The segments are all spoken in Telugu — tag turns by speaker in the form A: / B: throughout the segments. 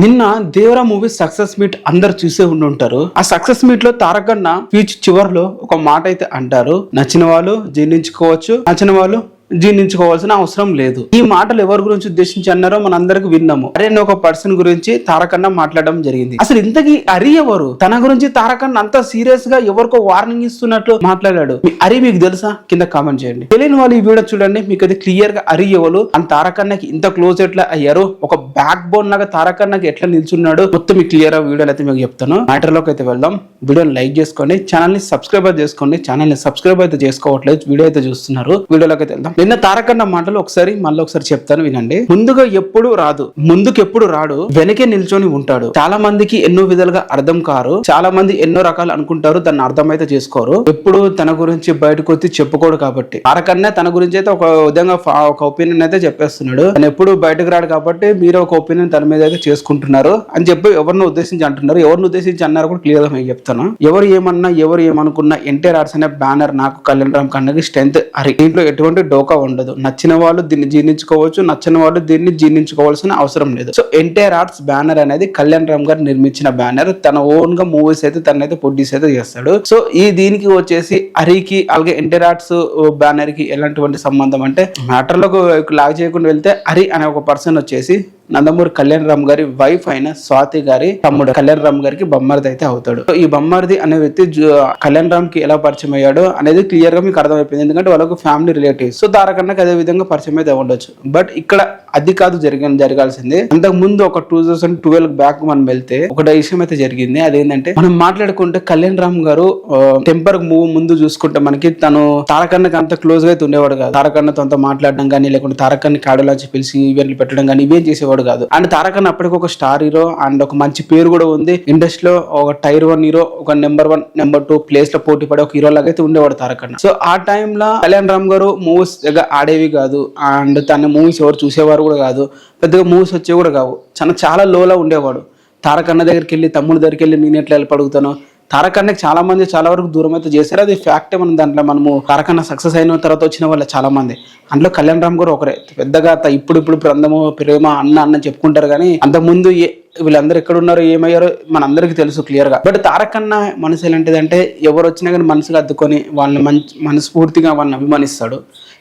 A: నిన్న దేవరా మూవీ సక్సెస్ మీట్ అందరు చూసే ఉండుంటారు. ఆ సక్సెస్ మీట్ లో తారక్ అన్న స్పీచ్ చివరిలో ఒక మాట అయితే అంటారు, నచ్చిన వాళ్ళు జీర్ణించుకోవచ్చు, నచ్చిన వాళ్ళు జీర్ణించుకోవాల్సిన అవసరం లేదు. ఈ మాటలు ఎవరి గురించి ఉద్దేశించి అన్నారో మన అందరికి విన్నాము. అరే ఒక పర్సన్ గురించి తారక్ అన్న మాట్లాడడం జరిగింది. అసలు ఇంతకీ అరి ఎవరు? తన గురించి తారక్ అన్న అంత సీరియస్ గా ఎవరికో వార్నింగ్ ఇస్తున్నట్లు మాట్లాడాడు. అరి మీకు తెలుసా? కింద కామెంట్ చేయండి. తెలియని వాళ్ళు ఈ వీడియో చూడండి, మీకు అది క్లియర్ గా అరి ఎవరు అండ్ తారక్ అన్నకి ఇంత క్లోజ్ ఎట్లా అయ్యారు, ఒక బ్యాక్ బోన్ లాగా తారక్ అన్నకి ఎట్లా నిల్చున్నాడు, మొత్తం మీకు క్లియర్ గా వీడియోలు అయితే మీకు చెప్తాను. మ్యాటర్ లోకి అయితే వెళ్దాం. వీడియోని లైక్ చేసుకోండి, ఛానల్ ని సబ్స్క్రైబ్ చేసుకోండి. ఛానల్ ని సబ్స్క్రైబ్ అయితే చేసుకోవట్లేదు, వీడియో అయితే చూస్తున్నారు. వీడియోలోకి అయితే వెళ్దాం. నిన్న తారక్ అన్న మాటలు మళ్ళీ ఒకసారి చెప్తాను వినండి. ముందుగా ఎప్పుడు రాదు, ముందుకు ఎప్పుడు రాడు, వెనకే నిల్చొని ఉంటాడు. చాలా మందికి ఎన్నో విధాలుగా అర్థం కారు, చాలా మంది ఎన్నో రకాలు అనుకుంటారు, దాన్ని అర్థం అయితే చేసుకోరు. ఎప్పుడు తన గురించి బయటకు వచ్చి చెప్పుకోడు కాబట్టి తారక్ అన్న తన గురించి అయితే ఒక విధంగా ఒక ఒపీనియన్ అయితే చెప్పేస్తున్నాడు. తను ఎప్పుడు బయటకు రాడు కాబట్టి మీరు ఒక ఒపీనియన్ తన మీద అయితే చేసుకుంటున్నారు అని చెప్పి ఎవరిని ఉద్దేశించి అంటున్నారు. ఎవరిని ఉద్దేశించి అన్నారు కూడా క్లియర్ గా మీకు చెప్తాను. ఎవరు ఏమన్నా ఎవరు ఏమనుకున్నా ఎన్టీఆర్ ఆర్ట్స్ అనే బ్యానర్ నాకు కళ్యాణ్ రామ్ కన్నకి స్ట్రెంత్ అరి, దీంట్లో ఎటువంటి డోకా ఉండదు. నచ్చిన వాళ్ళు దీన్ని జీర్ణించుకోవచ్చు, నచ్చని వాళ్ళు దీన్ని జీర్ణించుకోవాల్సిన అవసరం లేదు. సో ఎన్టీఆర్ ఆర్ట్స్ బ్యానర్ అనేది కళ్యాణ్ రామ్ గారు నిర్మించిన బ్యానర్. తన ఓన్ గా మూవీస్ అయితే తనైతే ప్రొడ్యూస్ అయితే చేస్తాడు. సో ఈ దీనికి వచ్చేసి హరికి అలాగే ఎన్టీఆర్ ఆర్ట్స్ బ్యానర్ కి ఎలాంటి సంబంధం అంటే మ్యాటర్ లో లాగ్ చేయకుండా వెళ్తే హరి అనే ఒక పర్సన్ వచ్చేసి నందమూరి కళ్యాణ్ రామ్ గారి వైఫ్ అయిన స్వాతి గారి తమ్ముడు కళ్యాణ్ రామ్ గారికి బొమ్మరిది అయితే అవుతాడు. ఈ బొమ్మరిది అనే వ్యక్తి కళ్యాణ్ రామ్ కి ఎలా పరిచయం అయ్యాడు అనేది క్లియర్ గా మీకు అర్థమైపోయింది. ఎందుకంటే వాళ్ళకు ఫ్యామిలీ రిలేటివ్స్. సో తారక్ అన్నకి అదే విధంగా పరిచయం అయితే ఉండొచ్చు. బట్ ఇక్కడ అది కాదు జరగాల్సింది. అంతకు ముందు ఒక 2012 బ్యాక్ మనం వెళ్తే ఒక విషయం అయితే జరిగింది. అదేంటంటే మనం మాట్లాడుకుంటే కళ్యాణ్ రామ్ గారు టెంపర్ మూవ్ ముందు చూసుకుంటే మనకి తను తారక్ అన్నకి అంత క్లోజ్ గా అయితే ఉండేవాడు కాదు. తారక్ అన్నతో అంత మాట్లాడడం కానీ, లేకుంటే తారక్ అన్నకి ఆడలాంచి పిలిచి ఈవెంట్లు పెట్టడం కానీ ఇవేం చేసేవాడు కాదు. అండ్ తారక్ అన్న అప్పటికి ఒక స్టార్ హీరో అండ్ ఒక మంచి పేరు కూడా ఉంది ఇండస్ట్రీలో. ఒక టైర్ 1 హీరో, ఒక నెంబర్ 1 నెంబర్ 2 ప్లేస్ లో పోటీ పడే ఒక హీరో లాగా అయితే ఉండేవాడు తారక్ అన్న. సో ఆ టైంలో కళ్యాణ్ రామ్ గారు మూవీస్ ఆడేవి కాదు అండ్ తన మూవీస్ ఎవరు చూసేవారు కూడా కాదు, పెద్దగా మూవీస్ వచ్చేవి కూడా కావు. చాలా లోలా ఉండేవాడు. తారక్ అన్న దగ్గరికి వెళ్ళి, తమ్ముడి దగ్గరికి వెళ్ళి నేను ఎట్లా వెళ్ళి అడుగుతాను. తారక్ అన్నకి చాలా మంది చాలా వరకు దూరం అయితే చేశారు, అది ఫ్యాక్టే. మనం దాంట్లో మనము తారక్ అన్న సక్సెస్ అయిన తర్వాత వచ్చిన వాళ్ళ చాలా మంది, అందులో కళ్యాణ్ రామ్ గారు ఒకరే. పెద్దగా ఇప్పుడు ప్రందము ప్రేమ అన్న చెప్పుకుంటారు కానీ అంతకుముందు వీళ్ళందరూ ఎక్కడ ఉన్నారో ఏమయ్యారో మనందరికీ తెలుసు క్లియర్ గా. బట్ తారక్ అన్న మనసు ఎలాంటిదంటే ఎవరు వచ్చినా కానీ మనసుగా అద్దుకొని వాళ్ళని మనస్ఫూర్తిగా వాళ్ళని అభిమానిస్తాడు.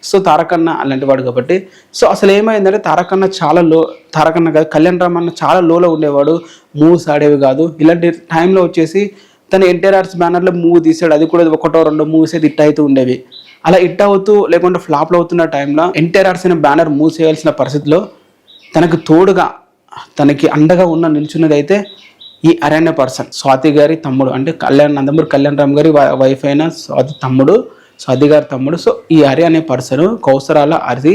A: సో తారక్ అన్న అలాంటి వాడు కాబట్టి. సో అసలు ఏమైందంటే తారక్ అన్న తారక్ అన్న కాదు, కళ్యాణ్ రామ్ అన్న చాలా లోలో ఉండేవాడు, మూవ్స్ ఆడేవి కాదు. ఇలాంటి టైంలో వచ్చేసి తను ఎన్టీఆర్ ఆర్ట్స్ బ్యానర్లో మూవీ తీసాడు. అది కూడా 1-2 మూవీస్ అయితే హిట్ అవుతూ ఉండేవి. అలా హిట్ అవుతూ లేకుంటే ఫ్లాప్లో అవుతున్న టైంలో ఎన్టీఆర్ ఆర్ట్స్ అనే బ్యానర్ మూవ్ చేయాల్సిన పరిస్థితిలో తనకు తోడుగా తనకి అండగా నిల్చున్నది అయితే ఈ అరణ్య పర్సన్ స్వాతి గారి తమ్ముడు, అంటే నందమూరి కళ్యాణ్ రామ్ గారి వైఫ్ అయిన స్వాతి గారి తమ్ముడు. సో ఈ హరి అనే పర్సన్ కౌసరాల హరి,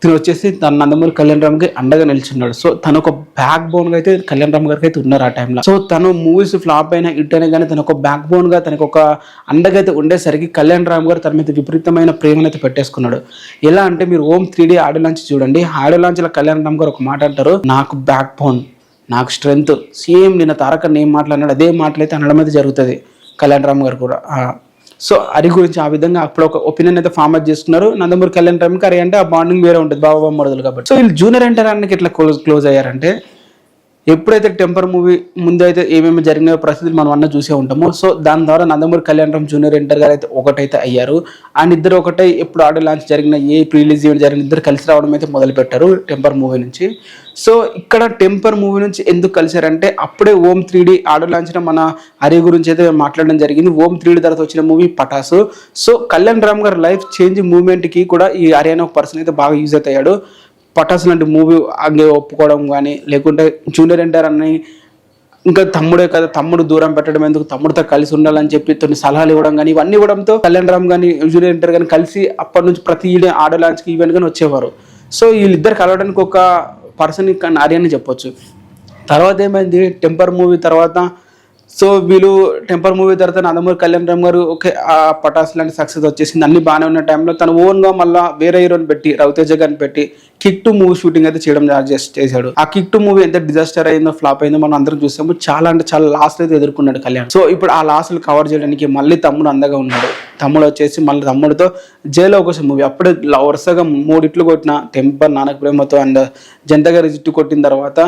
A: తను వచ్చేసి తన నందమూరి కళ్యాణ్ రామ్ కి అండగా నిల్చున్నాడు. సో తను ఒక బ్యాక్ బోన్ గా అయితే కళ్యాణ్ రామ్ గారికి అయితే ఉన్నారు ఆ టైంలో. సో తను మూవీస్ ఫ్లాప్ అయినా హిట్ అయినా కానీ తన ఒక బ్యాక్ బోన్ గా తనకు ఒక అండగా అయితే ఉండేసరికి కళ్యాణ్ రామ్ గారు తన మీద విపరీతమైన ప్రేమను అయితే పెట్టేసుకున్నాడు. ఎలా అంటే మీరు ఓం 3D ఆడియో లాంచ్ చూడండి. ఆడియో లాంచ్ లో కళ్యాణ్ రామ్ గారు ఒక మాట అంటారు, నాకు బ్యాక్ బోన్, నాకు స్ట్రెంగ్త్. సేమ్ నిన్న తారక్ అన్న ఏం మాట్లాడినాడు అదే మాటలైతే అనడం అయితే జరుగుతుంది కళ్యాణ్ రామ్ గారు కూడా. సో హరి గురించి ఆ విధంగా అప్పుడు ఒక ఒపీనియన్ అయితే ఫార్మ్ అవుట్ చేసుకున్నారు. నందమూరి కళ్యాణ్ రామ్ హరి అంటే ఆ బాండింగ్ వేరే ఉంటుంది, బాబా మరదలు కాబట్టి. సో వీళ్ళు జూనియర్ ఎన్టీఆర్ అన్నకి ఇట్లా క్లోజ్ అయ్యారంటే ఎప్పుడైతే టెంపర్ మూవీ ముందు అయితే ఏమేమి జరిగిన పరిస్థితులు మనం అన్న చూసే ఉంటామో, సో దాని ద్వారా నందమూరి కళ్యాణ్ రామ్ జూనియర్ ఎన్టీఆర్ గారు అయితే ఒకటైతే అయ్యారు. అండ్ ఇద్దరు ఒకటై ఎప్పుడు ఆడియో లాంచ్ జరిగిన ఏ రిలీజ్ ఈవెంట్ జరిగిన ఇద్దరు కలిసి రావడం అయితే మొదలు పెట్టారు టెంపర్ మూవీ నుంచి. సో ఇక్కడ టెంపర్ మూవీ నుంచి ఎందుకు కలిసారంటే అప్పుడే ఓం 3D ఆడియో లాంచ్ మన హరి గురించి అయితే మాట్లాడడం జరిగింది. ఓం 3D తర్వాత వచ్చిన మూవీ పటాసు. సో కళ్యాణ్ రామ్ గారి లైఫ్ చేంజ్ మూవ్మెంట్ కి కూడా ఈ హరి అనే ఒక పర్సన్ అయితే బాగా యూజ్ అవుతాడు. పటాస్ లాంటి మూవీ అంగే ఒప్పుకోవడం కానీ, లేకుంటే జూనియర్ ఎన్టీఆర్ అని ఇంకా తమ్ముడే కదా, తమ్ముడు దూరం పెట్టడం ఎందుకు, తమ్ముడితో కలిసి ఉండాలని చెప్పి కొన్ని సలహాలు ఇవ్వడం కానీ, ఇవన్నీ ఇవ్వడంతో కళ్యాణ్ రామ్ కానీ జూనియర్ ఎన్టీఆర్ కానీ కలిసి అప్పటి నుంచి ప్రతి ఆడియో లాంచ్కి ఈవెంట్ కానీ వచ్చేవారు. సో వీళ్ళిద్దరు కలవడానికి ఒక పర్సన్ హరి అని చెప్పొచ్చు. తర్వాత ఏమైంది టెంపర్ మూవీ తర్వాత, సో వీళ్ళు టెంపర్ మూవీ తర్వాత నందమూరి కళ్యాణ్ రామ్ గారు ఓకే ఆ పటాస్ లాంటి సక్సెస్ వచ్చేసింది, అన్ని బాగానే ఉన్న టైంలో తను ఓన్గా మళ్ళీ వేరే హీరోని పెట్టి రవితేజ గారిని పెట్టి కిక్ 2 మూవీ షూటింగ్ అయితే చేయడం చేశాడు. ఆ కిక్ 2 మూవీ ఎంత డిజాస్టర్ అయిందో, ఫ్లాప్ అయిందో మనం అందరం చూసాము. చాలా అంటే చాలా లాస్లు అయితే ఎదుర్కొన్నాడు కళ్యాణ్. సో ఇప్పుడు ఆ లాస్లు కవర్ చేయడానికి మళ్ళీ తమ్ముడు అండగా ఉన్నాడు. తమ్ముడు వచ్చేసి మళ్ళీ తమ్ముడితో జైలు అవకాశం మూవీ అప్పుడే వరుసగా 3 హిట్లు కొట్టిన టెంపర్, నానక ప్రేమతో అండ్ జనతా గారి జిట్టు కొట్టిన తర్వాత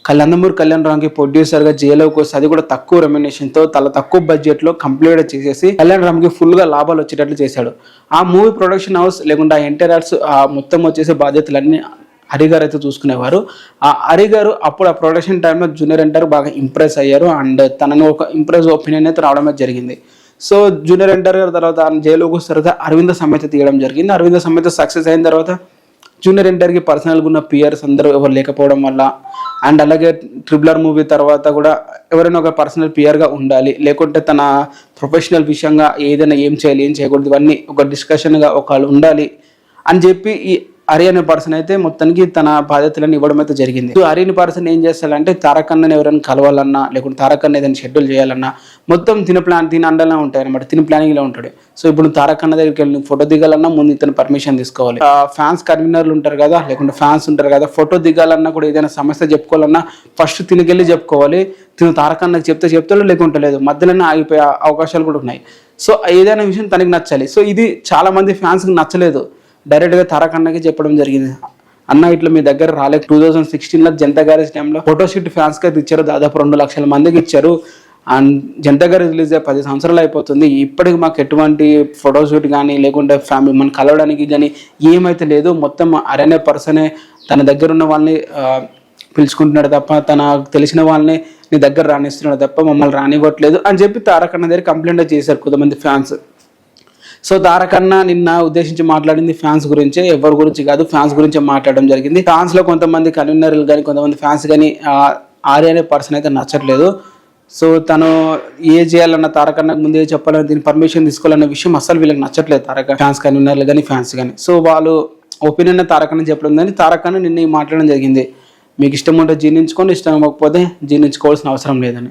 A: కళ్యాణ్ రామ్కి ప్రొడ్యూసర్ గా జైలుకి వస్తే అది కూడా తక్కువ రెమ్యునేషన్ తో చాలా తక్కువ బడ్జెట్ లో కంప్లీట్ చేసేసి కళ్యాణ్ రామ్కి ఫుల్ గా లాభాలు వచ్చేటట్లు చేశాడు. ఆ మూవీ ప్రొడక్షన్ హౌస్ లేకుంటే ఆ ఎంటైర్స్ ఆ మొత్తం వచ్చేసి బాధ్యతలన్నీ హరి గారు అయితే చూసుకునేవారు. ఆ హరి గారు అప్పుడు ఆ ప్రొడక్షన్ టైంలో జూనియర్ ఎన్టీఆర్ బాగా ఇంప్రెస్ అయ్యారు అండ్ తనని ఒక ఇంప్రెస్ ఒపీనియన్ అయితే రావడమే జరిగింది. సో జూనియర్ ఎన్టీఆర్ గారి తర్వాత జైలుకి వచ్చిన తర్వాత అరవింద సమేత తీయడం జరిగింది. అరవింద సమేత సక్సెస్ అయిన తర్వాత జూనియర్ ఎన్టీఆర్కి పర్సనల్గా ఉన్న పియర్స్ అందరూ ఎవరు లేకపోవడం వల్ల అండ్ అలాగే RRR మూవీ తర్వాత కూడా ఎవరైనా ఒక పర్సనల్ పియర్గా ఉండాలి, లేకుంటే తన ప్రొఫెషనల్ విషయంగా ఏదైనా ఏం చేయాలి ఏం చేయకూడదు ఇవన్నీ ఒక డిస్కషన్గా ఒకళ్ళు ఉండాలి అని చెప్పి ఈ హరి అనే పర్సన్ అయితే మొత్తానికి తన బాధ్యతలను ఇవ్వడం అయితే జరిగింది. సో హరి అనే పర్సన్ ఏం చేస్తాడంటే తారక్ అన్నని ఎవరైనా కలవాలన్నా లేకుంటే తారక్ అన్న ఏదైనా షెడ్యూల్ చేయాలన్నా మొత్తం తిన అండలా ఉంటాయి అనమాట, తిన ప్లానింగ్లో ఉంటాడు. సో ఇప్పుడు తారక్ అన్న దగ్గరికి వెళ్ళి ఫోటో దిగాలన్నా ముందు ఇతను పర్మిషన్ తీసుకోవాలి. ఫ్యాన్స్ కన్వీనర్లు ఉంటారు కదా లేకుంటే ఫ్యాన్స్ ఉంటారు కదా, ఫోటో దిగాలన్నా కూడా ఏదైనా సమస్య చెప్పుకోవాలన్నా ఫస్ట్ తినకెళ్ళి చెప్పుకోవాలి. తారక్ అన్నకి చెప్తాడు లేకుంటే లేదు, మధ్యలోనే ఆగిపోయే అవకాశాలు కూడా ఉన్నాయి. సో ఏదైనా విషయం తనకి నచ్చాలి. సో ఇది చాలా మంది ఫ్యాన్స్కి నచ్చలేదు. డైరెక్ట్గా తారక్ అన్నకి చెప్పడం జరిగింది, అన్న ఇట్లా మీ దగ్గర రాలే 2016లో జనతా గ్యారేజ్ టైంలో ఫోటోషూట్ ఫ్యాన్స్ కి ఇచ్చారు, దాదాపు 2 లక్షల మందికి ఇచ్చారు. అండ్ జనతా గ్యారేజ్ రిలీజ్ అయ్యి 10 సంవత్సరాలు అయిపోతుంది, ఇప్పటికి మాకు ఎటువంటి ఫోటోషూట్ కానీ లేకుంటే ఫ్యామిలీ మనం కలవడానికి కానీ ఏమైతే లేదు. మొత్తం అనే పర్సనే తన దగ్గర ఉన్న వాళ్ళని పిలుచుకుంటున్నాడు తప్ప తన తెలిసిన వాళ్ళని నీ దగ్గర రానిస్తున్నాడు తప్ప మమ్మల్ని రానివ్వట్లేదు అని చెప్పి తారక్ అన్న దగ్గర కంప్లైంట్ చేశారు కొంతమంది ఫ్యాన్స్. సో తారక్ అన్న నిన్న ఉద్దేశించి మాట్లాడింది ఫ్యాన్స్ గురించే, ఎవరి గురించి కాదు, ఫ్యాన్స్ గురించే మాట్లాడడం జరిగింది. ఫ్యాన్స్ లో కొంతమంది కన్వీనర్లు కానీ కొంతమంది ఫ్యాన్స్ కానీ ఆర్య అనే పర్సన్ అయితే నచ్చట్లేదు. సో తను ఏ చేయాలన్న తారక్ అన్నకు ముందే చెప్పాలని దీని పర్మిషన్ తీసుకోవాలన్న విషయం అసలు వీళ్ళకి నచ్చట్లేదు, తారక్ ఫ్యాన్స్ కన్వీనర్లు కానీ ఫ్యాన్స్ కానీ. సో వాళ్ళు ఒపీనియన్ తారక్ అన్న చెప్పడం కానీ తారక్ అన్న నిన్న మాట్లాడడం జరిగింది, మీకు ఇష్టం ఉంటే జీర్ణించుకోండి, ఇష్టం ఇవ్వకపోతే జీర్ణించుకోవాల్సిన అవసరం లేదని.